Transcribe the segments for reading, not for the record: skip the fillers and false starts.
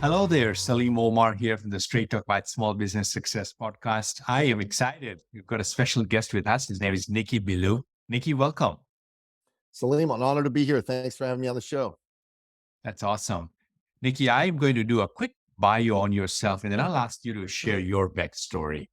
Hello there, Salim Omar here from the Straight Talk about Small Business Success podcast. I am excited. We've got a special guest with us. His name is Nicky Billou. Nicky, welcome. Salim, an honor to be here. Thanks for having me on the show. That's awesome. Nicky, I'm going to do a quick bio on yourself and then I'll ask you to share your backstory.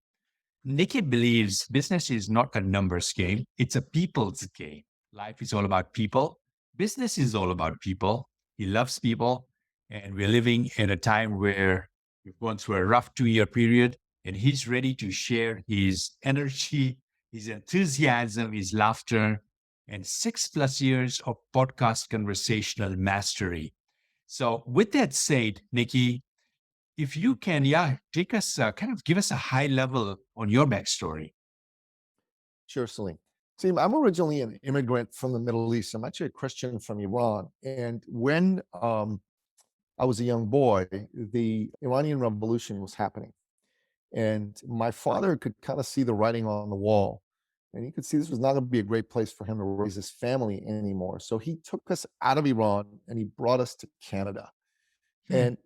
Nicky believes business is not a numbers game, it's a people's game. Life is all about people, business is all about people. He loves people, and we're living in a time where we've gone through a rough 2 year period, and he's ready to share his energy, his enthusiasm, his laughter, and 6+ years of podcast conversational mastery. So, with that said, Nicky, if you can, take us, kind of give us a high level on your backstory. Sure, Salim. Salim, I'm originally an immigrant from the Middle East. I'm actually a Christian from Iran. And when I was a young boy, the Iranian Revolution was happening. And my father could kind of see the writing on the wall. And he could see this was not going to be a great place for him to raise his family anymore. So he took us out of Iran and he brought us to Canada. Hmm. And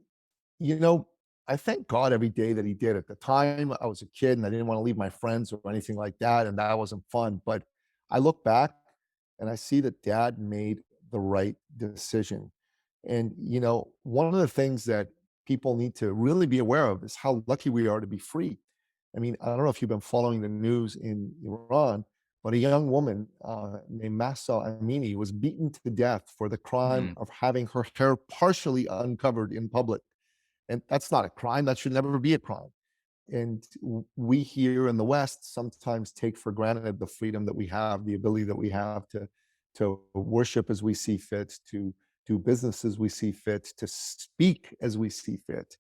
You know, I thank God every day that he did. At the time, I was a kid and I didn't want to leave my friends or anything like that, and that wasn't fun. But I look back and I see that dad made the right decision. And, one of the things that people need to really be aware of is how lucky we are to be free. I mean, I don't know if you've been following the news in Iran, but a young woman named Mahsa Amini was beaten to death for the crime Hmm. of having her hair partially uncovered in public. And that's not a crime. That should never be a crime. And we here in the West sometimes take for granted the freedom that we have, the ability that we have to worship as we see fit, to do business as we see fit, to speak as we see fit.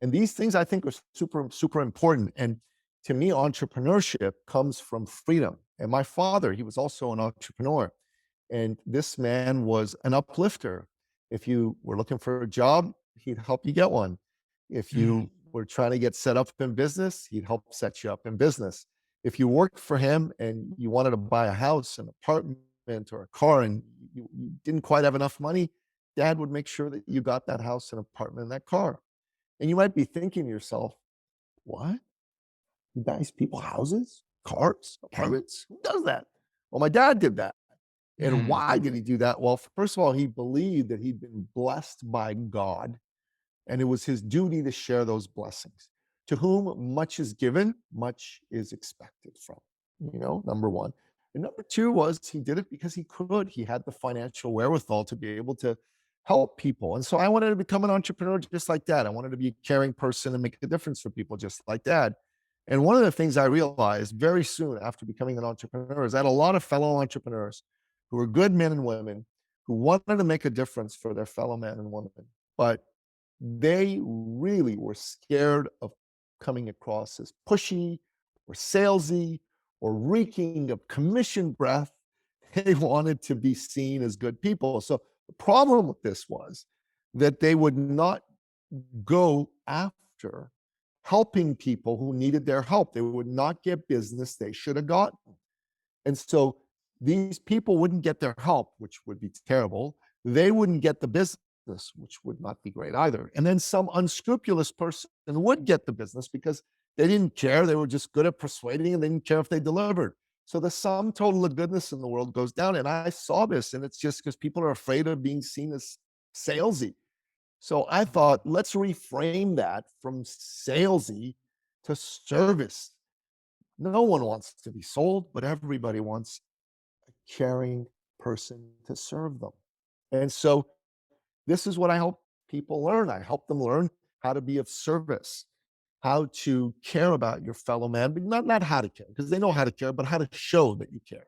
And these things I think are super, super important. And to me, entrepreneurship comes from freedom. And my father, he was also an entrepreneur. And this man was an uplifter. If you were looking for a job, he'd help you get one. If Hmm. you were trying to get set up in business, he'd help set you up in business. If you worked for him and you wanted to buy a house, an apartment, or a car, and you didn't quite have enough money, dad would make sure that you got that house, an apartment, and that car. And you might be thinking to yourself, what? He buys people houses, cars, Okay. apartments? Who does that? Well, my dad did that. And Hmm. why did he do that? Well, first of all, he believed that he'd been blessed by God and it was his duty to share those blessings. To whom much is given, much is expected from, number one. And number two was he did it because he could. He had the financial wherewithal to be able to help people. And so I wanted to become an entrepreneur just like that. I wanted to be a caring person and make a difference for people just like that. And one of the things I realized very soon after becoming an entrepreneur is I had a lot of fellow entrepreneurs who were good men and women who wanted to make a difference for their fellow men and women. But they really were scared of coming across as pushy or salesy or reeking of commission breath. They wanted to be seen as good people. So the problem with this was that they would not go after helping people who needed their help. They would not get business they should have gotten. And so these people wouldn't get their help, which would be terrible. They wouldn't get the business, which would not be great either. And then some unscrupulous person would get the business because they didn't care. They were just good at persuading and they didn't care if they delivered. So the sum total of goodness in the world goes down. And I saw this, and it's just because people are afraid of being seen as salesy. So I thought, let's reframe that from salesy to service. No one wants to be sold, but everybody wants a caring person to serve them. And so this is what I help people learn. I help them learn how to be of service, how to care about your fellow man, but not how to care, because they know how to care, but how to show that you care.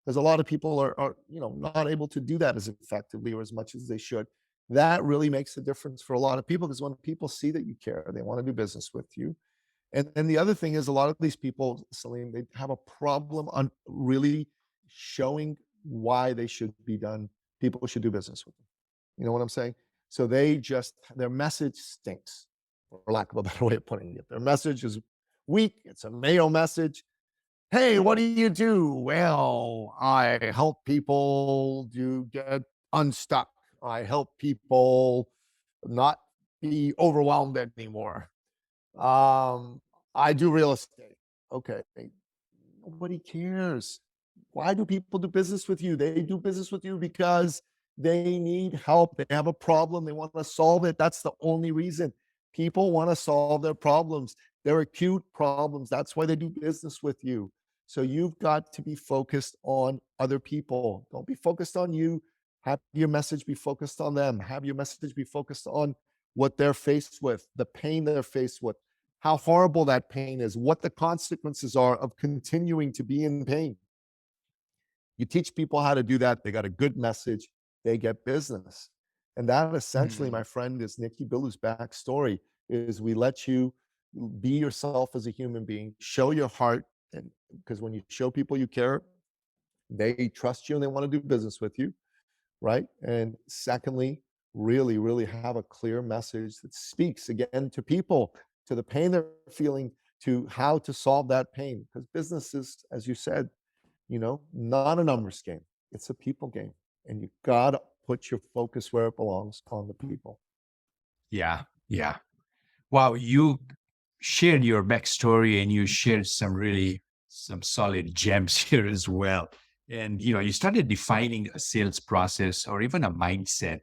Because a lot of people are not able to do that as effectively or as much as they should. That really makes a difference for a lot of people because when people see that you care, they want to do business with you. And then the other thing is a lot of these people, Salim, they have a problem on really showing why they should be done. People should do business with them. You know what I'm saying? So their message stinks, for lack of a better way of putting it. Their message is weak. It's a male message. Hey, what do you do? Well, I help people get unstuck. I help people not, be overwhelmed anymore. I do real estate. Okay. Nobody cares. Why do people do business with you? They do business with you because they need help. They have a problem. They want to solve it. That's the only reason. People want to solve their problems. They're acute problems. That's why they do business with you. So you've got to be focused on other people. Don't be focused on you. Have your message be focused on them. Have your message be focused on what they're faced with, the pain they're faced with, how horrible that pain is, what the consequences are of continuing to be in pain. You teach people how to do that, they got a good message, they get business. And that essentially, Mm. my friend, is Nicky Billou's backstory, is we let you be yourself as a human being, show your heart, and because when you show people you care, they trust you and they want to do business with you, right? And secondly, really, really have a clear message that speaks again to people, to the pain they're feeling, to how to solve that pain. Because business is, as you said, not a numbers game. It's a people game. And you gotta put your focus where it belongs, on the people. Yeah. Yeah. Wow. You shared your backstory and you shared some solid gems here as well. And, you started defining a sales process or even a mindset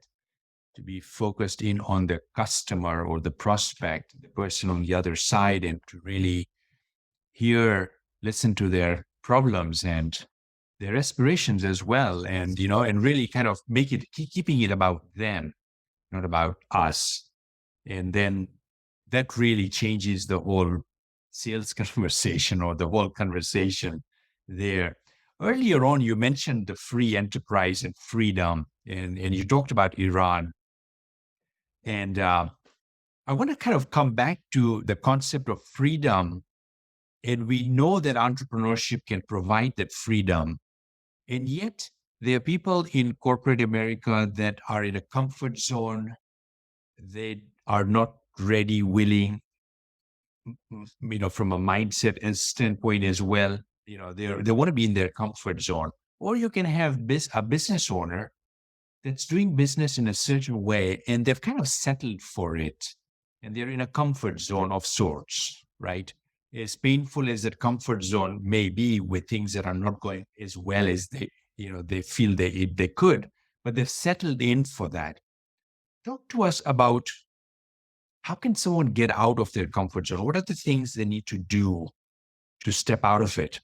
to be focused in on the customer or the prospect, the person on the other side, and to really hear, listen to their problems and their aspirations as well. And really kind of keeping it about them, not about us. And then that really changes the whole sales conversation or the whole conversation there. Earlier on, you mentioned the free enterprise and freedom, and you talked about Iran. And I want to kind of come back to the concept of freedom. And we know that entrepreneurship can provide that freedom. And yet, there are people in corporate America that are in a comfort zone. They are not ready, willing, from a mindset and standpoint as well. They want to be in their comfort zone. Or you can have a business owner that's doing business in a certain way and they've kind of settled for it and they're in a comfort zone of sorts, right? As painful as that comfort zone may be with things that are not going as well as they feel they could, but they've settled in for that. Talk to us about how can someone get out of their comfort zone? What are the things they need to do to step out of it?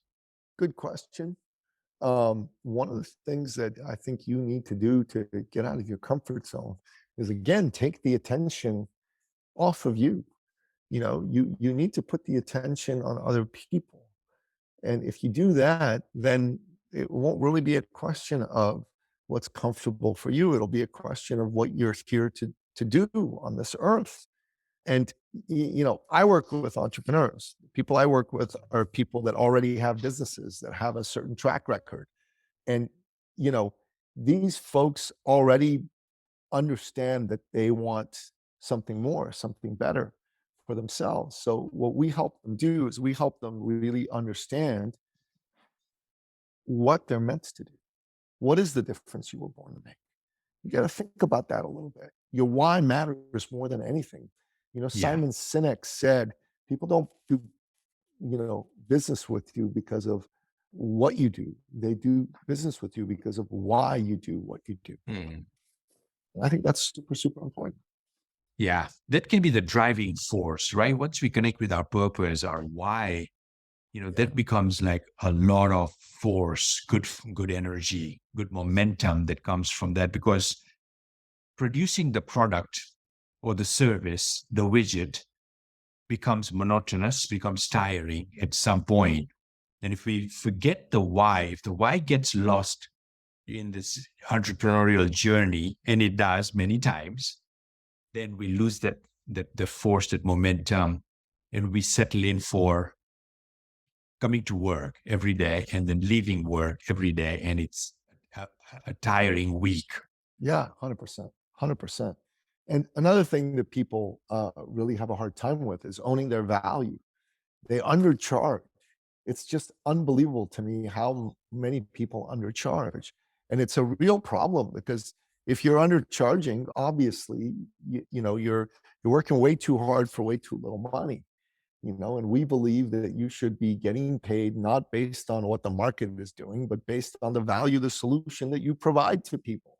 Good question. One of the things that I think you need to do to get out of your comfort zone is, again, take the attention off of you. You need to put the attention on other people. And if you do that, then it won't really be a question of what's comfortable for you. It'll be a question of what you're here to do on this earth. And I work with entrepreneurs. People I work with are people that already have businesses that have a certain track record. And you know, these folks already understand that they want something more, something better for themselves. So what we help them do is we help them really understand what they're meant to do. What is the difference you were born to make? You got to think about that a little bit. Your why matters more than anything. Yeah. Simon Sinek said, people don't do, business with you because of what you do. They do business with you because of why you do what you do. Hmm. And I think that's super, super important. Yeah. That can be the driving force, right? Once we connect with our purpose, our why, Yeah. that becomes like a lot of force, good energy, good momentum that comes from that because producing the product or the service, the widget becomes monotonous, becomes tiring at some point. And if we forget the why, if the why gets lost in this entrepreneurial journey, and it does many times, then we lose that the force, that momentum, and we settle in for coming to work every day and then leaving work every day, and it's a, a tiring week. Yeah, 100%. 100%. And another thing that people really have a hard time with is owning their value. They undercharge. It's just unbelievable to me how many people undercharge. And it's a real problem because if you're undercharging, obviously, you're You're working way too hard for way too little money. And we believe that you should be getting paid not based on what the market is doing, but based on the value of the solution that you provide to people.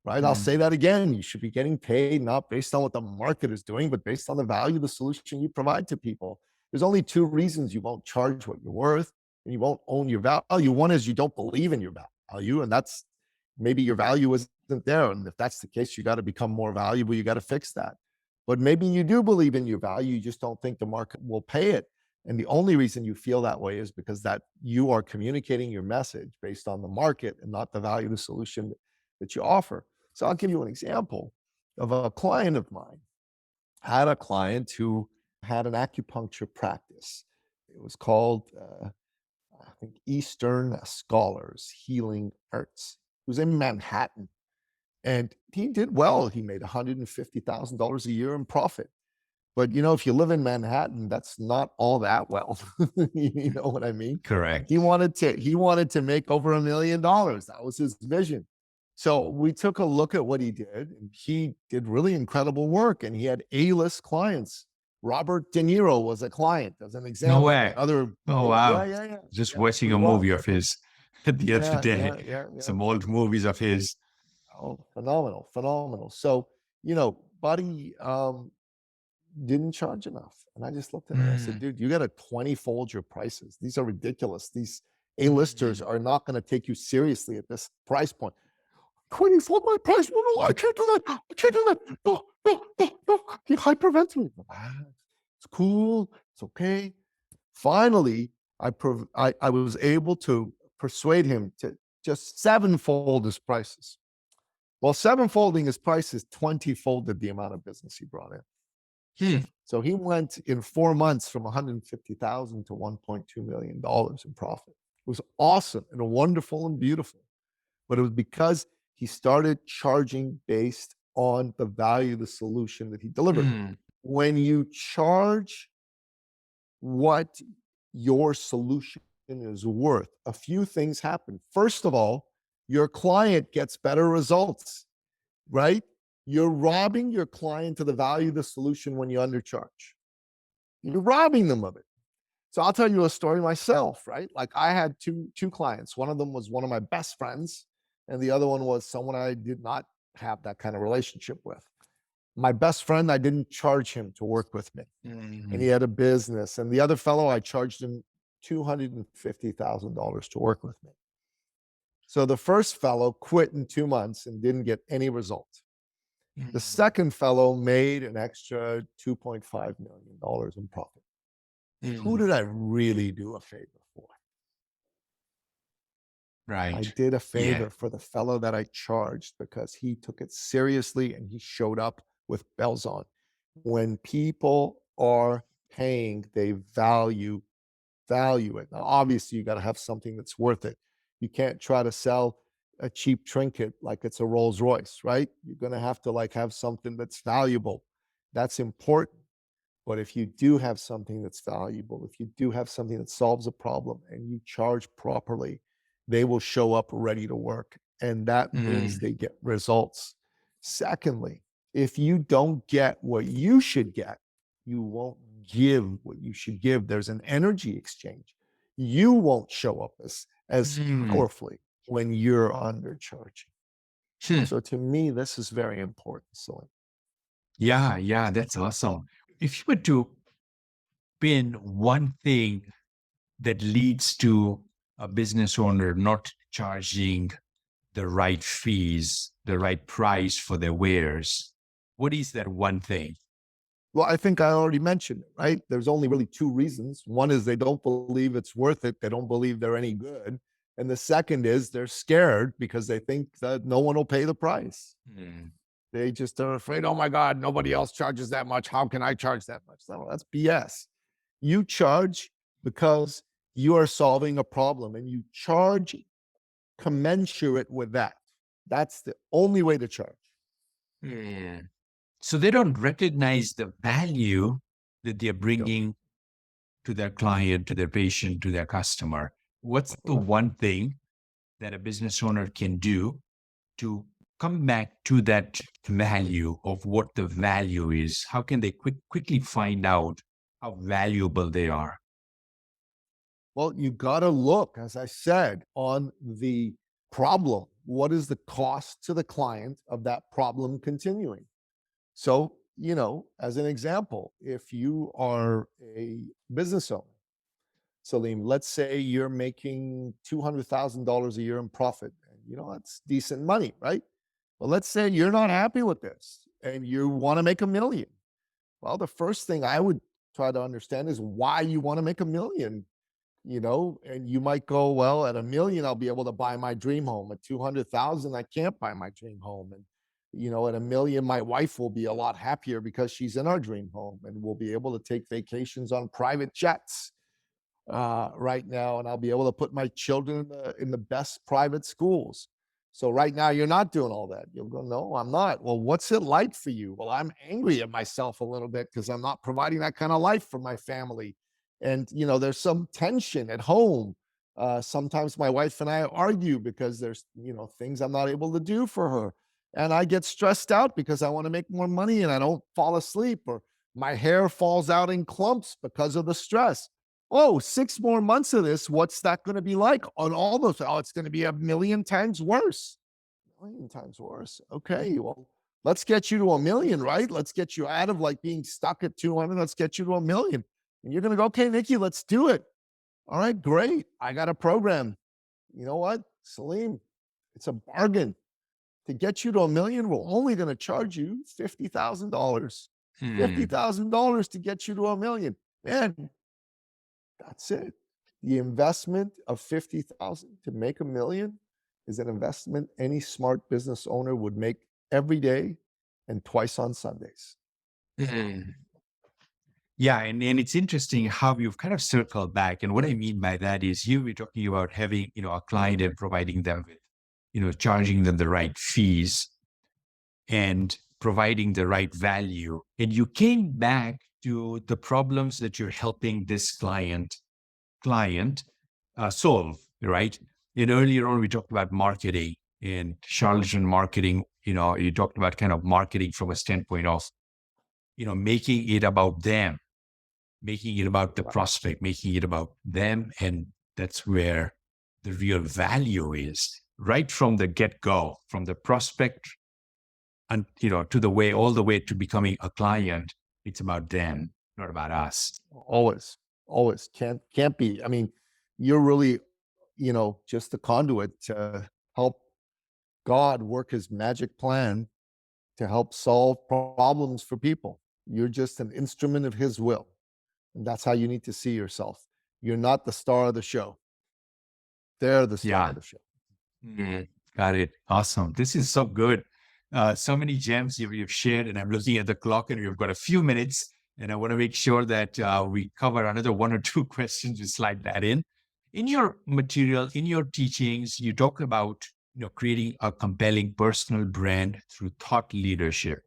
Right? I'll say that again. You should be getting paid not based on what the market is doing, but based on the value of the solution you provide to people. There's only two reasons you won't charge what you're worth and you won't own your value. One is you don't believe in your value, and that's maybe your value isn't there. And if that's the case, you got to become more valuable. You got to fix that. But maybe you do believe in your value. You just don't think the market will pay it. And the only reason you feel that way is because that you are communicating your message based on the market and not the value of the solution that you offer. So I'll give you an example of a client of mine. I had a client who had an acupuncture practice. It was called, I think, Eastern Scholars Healing Arts. It was in Manhattan. And he did well. He made $150,000 a year in profit. But if you live in Manhattan, that's not all that well. You know what I mean? Correct. He wanted to make over $1 million. That was his vision. So we took a look at what he did, and he did really incredible work, and he had A-list clients. Robert De Niro was a client, as an example. No way. Other, Oh, wow. yeah. Just Yeah, watching he a was. movie of his the other day. Yeah. Some old movies of his. Oh, phenomenal. So, Buddy didn't charge enough. And I just looked at him and I said, dude, you got to 20-fold your prices. These are ridiculous. These A-listers are not going to take you seriously at this price point. 20-fold my price? No, I can't do that. I can't do that. No. He hyperventilated. It's cool. It's okay. Finally, I was able to persuade him to just 7-fold his prices. Well, 7-folding his prices 20-folded the amount of business he brought in. So he went in 4 months from $150,000 to $1.2 million in profit. It was awesome and wonderful and beautiful. But it was because he started charging based on the value of the solution that he delivered. When you charge what your solution is worth, a few things happen. First of all, your client gets better results, right? You're robbing your client of the value of the solution when you undercharge. You're robbing them of it. So I'll tell you a story myself, right? Like I had two clients. One of them was one of my best friends, and the other one was someone I did not have that kind of relationship with. My best friend, I didn't charge him to work with me, and he had a business. And the other fellow, I charged him $250,000 to work with me. So the first fellow quit in 2 months and didn't get any result. The second fellow made an extra $2.5 million in profit. Who did I really do a favor for? Right. I did a favor for the fellow that I charged because he took it seriously and he showed up with bells on. When people are paying, they value it. Now, obviously, you got to have something that's worth it. You can't try to sell a cheap trinket like it's a Rolls Royce, right? You're going to have have something that's valuable. That's important. But if you do have something that's valuable, if you do have something that solves a problem and you charge properly, they will show up ready to work. And that means they get results. Secondly, if you don't get what you should get, you won't give what you should give. There's an energy exchange. You won't show up as powerfully when you're undercharging. So to me, this is very important. So Yeah, that's awesome. If you were to pin one thing that leads to a business owner not charging the right fees, the right price for their wares, what is that one thing? well, I think I already mentioned it, right? There's only really two reasons. One is they don't believe it's worth it. They don't believe they're any good. And the second is they're scared because they think that no one will pay the price. They just are afraid, oh my God, nobody else charges that much. How can I charge that much? No, that's BS. You charge because you are solving a problem and you charge commensurate with that. That's the only way to charge. So they don't recognize the value that they're bringing to their client, to their patient, to their customer. What's the one thing that a business owner can do to come back to that value of what the value is? How can they quickly find out how valuable they are? Well, you got to look, as I said, on the problem. What is the cost to the client of that problem continuing? So, as an example, if you are a business owner, Salim, let's say you're making $200,000 a year in profit. And, that's decent money, right? But let's say you're not happy with this and you want to make a million. Well, the first thing I would try to understand is why you want to make a million. And you might go, well, at a million, I'll be able to buy my dream home. At 200,000, I can't buy my dream home. And, at a million, my wife will be a lot happier because she's in our dream home and we'll be able to take vacations on private jets right now, and I'll be able to put my children in the best private schools. So right now, you're not doing all that. You'll go, no, I'm not. Well, what's it like for you? Well, I'm angry at myself a little bit because I'm not providing that kind of life for my family. And there's some tension at home. Sometimes my wife and I argue because there's things I'm not able to do for her, and I get stressed out because I want to make more money and I don't fall asleep, or my hair falls out in clumps because of the stress. Oh, 6 more months of this, what's that gonna be like on all those? Oh, it's gonna be a million times worse. A million times worse. Okay, well, let's get you to a million, right? Let's get you out of like being stuck at 200. Let's get you to a million. And you're gonna go, okay, Nicky, let's do it. All right, great. I got a program. You know what, Salim? It's a bargain. To get you to a million, we're only gonna charge you $50,000. Hmm. $50,000 to get you to a million. Man, that's it. The investment of 50,000 to make a million is an investment any smart business owner would make every day and twice on Sundays. Hmm. Yeah, and it's interesting how you've kind of circled back. And what I mean by that is you were talking about having, a client and providing them with, charging them the right fees and providing the right value. And you came back to the problems that you're helping this client solve, right? And earlier on, we talked about marketing and charlatan marketing. You talked about kind of marketing from a standpoint of, making it about them, making it about the prospect, making it about them. And that's where the real value is right from the get go, from the prospect and, to the way, all the way to becoming a client. It's about them, not about us. Always, always can't be. I mean, you're really, just a conduit to help God work his magic plan to help solve problems for people. You're just an instrument of his will. And that's how you need to see yourself. You're not the star of the show. They're the star Yeah. of the show. Mhm. Got it. Awesome. This is so good. So many gems you've shared, and I'm looking at the clock, and we've got a few minutes, and I want to make sure that we cover another one or two questions. We slide that in. In your material, in your teachings, you talk about creating a compelling personal brand through thought leadership.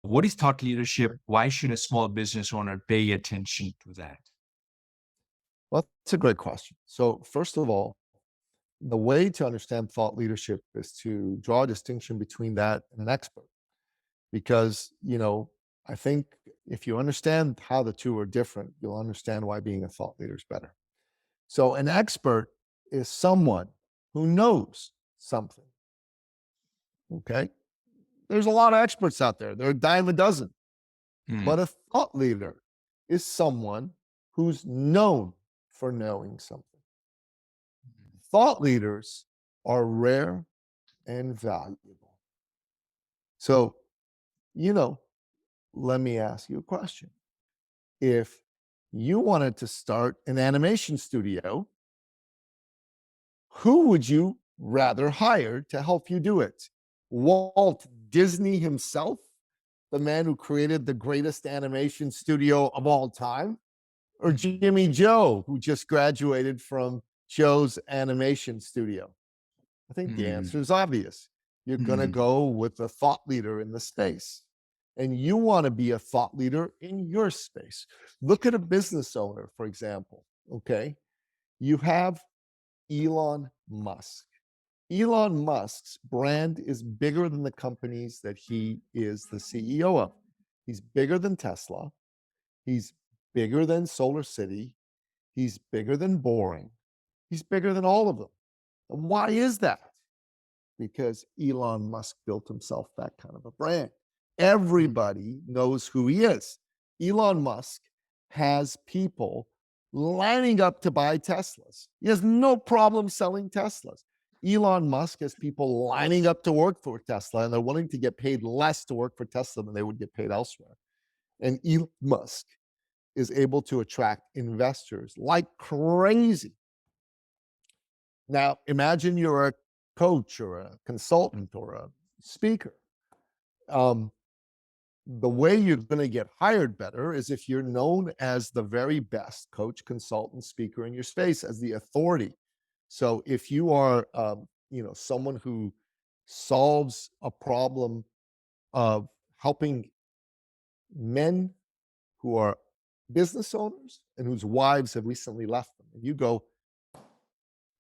What is thought leadership? Why should a small business owner pay attention to that? Well, that's a great question. So, first of all, the way to understand thought leadership is to draw a distinction between that and an expert. Because, I think if you understand how the two are different, you'll understand why being a thought leader is better. So, an expert is someone who knows something. Okay. There's a lot of experts out there, they're a dime a dozen. Mm, But a thought leader is someone who's known for knowing something. Thought leaders are rare and valuable. So, you know, let me ask you a question. If you wanted to start an animation studio, who would you rather hire to help you do it? Walt Disney himself, the man who created the greatest animation studio of all time? Or Jimmy Joe, who just graduated from Joe's animation studio? I think the mm, answer is obvious. You're going to mm, go with a thought leader in the space. And you want to be a thought leader in your space. Look at a business owner, for example. Okay. You have Elon Musk. Elon Musk's brand is bigger than the companies that he is the CEO of. He's bigger than Tesla. He's bigger than Solar City. He's bigger than Boring. He's bigger than all of them. And why is that? Because Elon Musk built himself that kind of a brand. Everybody knows who he is. Elon Musk has people lining up to buy Teslas. He has no problem selling Teslas. Elon Musk has people lining up to work for Tesla, and they're willing to get paid less to work for Tesla than they would get paid elsewhere. And Elon Musk is able to attract investors like crazy. Now, imagine you're a coach or a consultant or a speaker. The way you're going to get hired better is if you're known as the very best coach, consultant, speaker in your space, as the authority. So if you are, someone who solves a problem of helping men who are business owners and whose wives have recently left them, and you go,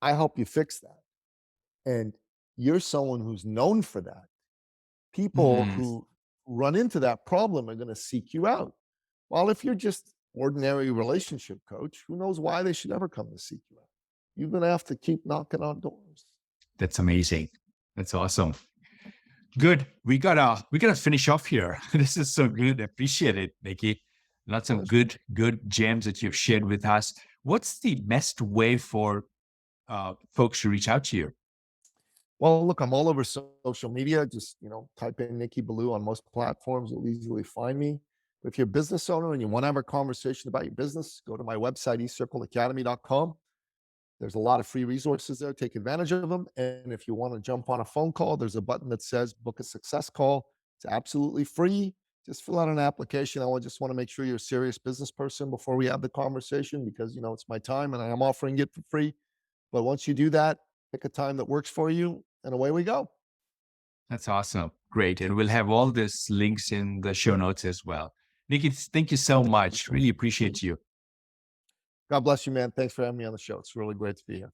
I help you fix that, and you're someone who's known for that, people who run into that problem are going to seek you out. Well, if you're just ordinary relationship coach, who knows why they should ever come to seek you out? You're going to have to keep knocking on doors. That's amazing. That's awesome. Good. We gotta finish off here. This is so good. I appreciate it, Nicky. Lots of good gems that you've shared with us. What's the best way for folks to reach out to you? Well, look, I'm all over social media. Just, type in Nicky Billou on most platforms. You'll easily find me. But if you're a business owner and you want to have a conversation about your business, go to my website, ecircleacademy.com. There's a lot of free resources there. Take advantage of them. And if you want to jump on a phone call, there's a button that says book a success call. It's absolutely free. Just fill out an application. I just want to make sure you're a serious business person before we have the conversation because, it's my time and I am offering it for free. But once you do that, pick a time that works for you and away we go. That's awesome. Great. And we'll have all these links in the show notes as well. Nicky, thank you so much. Really appreciate you. God bless you, man. Thanks for having me on the show. It's really great to be here.